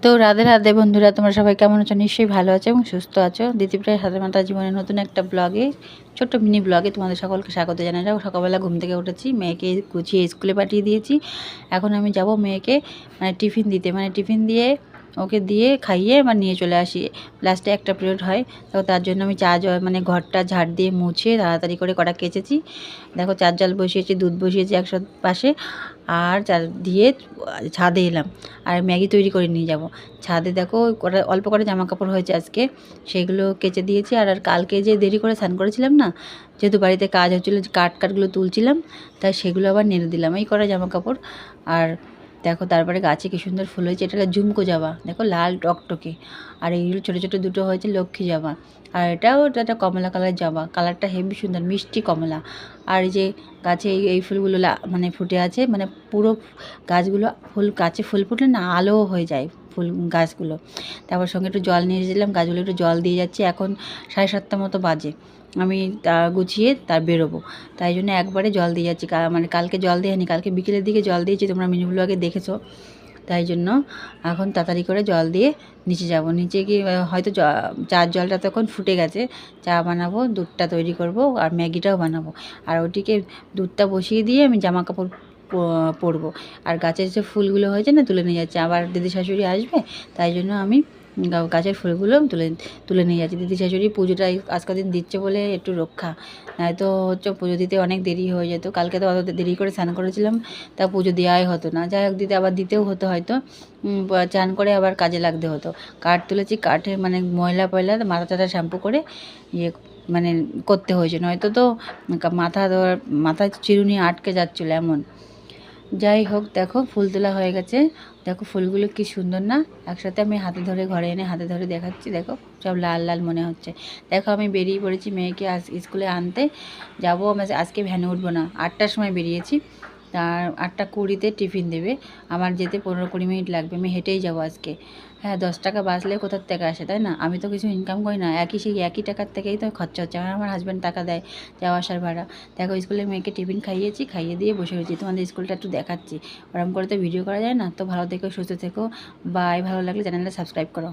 তো রাধে রাধে বন্ধুরা, তোমরা সবাই কেমন আছো? নিশ্চয়ই ভালো আছো এবং সুস্থ আছো। দিতিপ্রায় সাথে মাতা জীবনের নতুন একটা ব্লগে, ছোট্ট মিনি ব্লগে তোমাদের সকলকে স্বাগত জানাই। সকালবেলা ঘুম থেকে উঠেছি, মেয়েকে গুছিয়ে স্কুলে পাঠিয়ে দিয়েছি। এখন আমি যাব মেয়েকে টিফিন দিতে, টিফিন দিয়ে ওকে দিয়ে খাইয়ে নিয়ে চলে আসি। লাস্টে একটা পিরিয়ড হয়, তো তার জন্য আমি ঘরটা ঝাড় দিয়ে মুছে তাড়াতাড়ি করে কটা কেচেছি। দেখো চার জল বসিয়েছি, দুধ বসিয়েছি একশো পাশে, আর দিয়ে ছাদে এলাম আর ম্যাগি তৈরি করে নিয়ে যাব ছাদে। দেখো অল্প করে জামা কাপড় হয়েছে আজকে, সেগুলো কেচে দিয়েছি। আর কালকে যে দেরি করে স্নান করেছিলাম না, যেহেতু বাড়িতে কাজ হচ্ছিলো, কাঠগুলো তুলছিলাম, তাই সেগুলো আবার নেড়ে দিলাম এই করা জামা কাপড়। আর দেখো তারপরে গাছে কি সুন্দর ফুল হয়েছে, এটা হলো ঝুমকো জবা, দেখো লাল টকটকে। আর এইগুলো ছোটো ছোটো দুটো হয়েছে লক্ষ্মী জবা। আর এটাও একটা কমলা কালার জবা, কালারটা হেবি সুন্দর, মিষ্টি কমলা। আর এই যে গাছে এই ফুলগুলো ফুটে আছে, পুরো গাছগুলো গাছে ফুল ফুটলে না আলো হয়ে যায় ফুল গাছগুলো। তারপর সঙ্গে একটু জল নিয়ে দিলাম, গাছগুলো একটু জল দিয়ে যাচ্ছি। এখন 7:30 মতো বাজে, আমি তা গুছিয়ে বেরোবো, তাই জন্য একবারে জল দিয়ে যাচ্ছি। কালকে জল দিইনি, কালকে বিকেলের দিকে জল দিয়েছি, তোমরা মিনি ব্লগে দেখেছো। তাই জন্য এখন তাড়াতাড়ি করে জল দিয়ে নিচে যাব। নিচে গিয়ে হয়তো চার জলটা তখন ফুটে গেছে, চা বানাবো, দুধটা তৈরি করব আর ম্যাগিটাও বানাবো। আর ওটিকে দুধটা বসিয়ে দিয়ে আমি জামা কাপড় পরবো। আর গাছের যে ফুলগুলো হয়েছে না, তুলে নিয়ে যাচ্ছে। আবার দিদি শাশুড়ি আসবে, তাই জন্য আমি গাছের ফুলগুলো তুলে নিয়ে যাচ্ছি। দিদি শাশুড়ি পুজোটা আজকের দিন দিচ্ছে বলে একটু রক্ষা, নয়তো হচ্ছে পুজো দিতে অনেক দেরি হয়ে যেত। কালকে তো অত দেরি করে স্নান করেছিলাম, তা পুজো দেওয়াই হতো না। যাই হোক, আবার দিতেও হতো হয়তো, চান করে আবার কাজে লাগতে হতো। কাঠ তুলেছি, কাঠে ময়লা পয়লা মাথা টাথা শ্যাম্পু করে ইয়ে করতে হয়েছে, নয়তো তো মাথা চিরুনি আটকে যাচ্ছিলো এমন। যাই হোক, দেখো ফুল তোলা হয়ে গেছে, দেখো ফুলগুলো কি সুন্দর না, একসাথে আমি হাতে ধরে ঘরে এনে হাতে ধরে দেখাচ্ছি। দেখো সব লাল লাল মনে হচ্ছে। দেখো আমি বেরিয়ে পড়েছি মেয়েকে স্কুলে আনতে যাবো। আজকে ভ্যানে উঠবো না, 8টার সময় বেরিয়েছি, আর 8:20 টিফিন দেবে। আমার যেতে 15-20 মিনিট লাগবে, আমি হেঁটেই যাবো আজকে। হ্যাঁ, 10 টাকা বাঁচলে কোথার থেকে আসে, তাই না? আমি তো কিছু ইনকাম করি না, সেই একই টাকার থেকেই তো খরচা হচ্ছে। আমার হাজব্যান্ড টাকা দেয় যাওয়া আসার ভাড়া। দেখো স্কুলে মেয়েকে টিফিন খাইয়েছি, খাইয়ে দিয়ে বসে হয়েছি। তোমাদের স্কুলটা একটু দেখাচ্ছি, ওরকম করে তো ভিডিও করা যায় না। তো ভালো থেকো, সুস্থ থেকো, বাই। ভালো লাগলে চ্যানেলটা সাবস্ক্রাইব করো।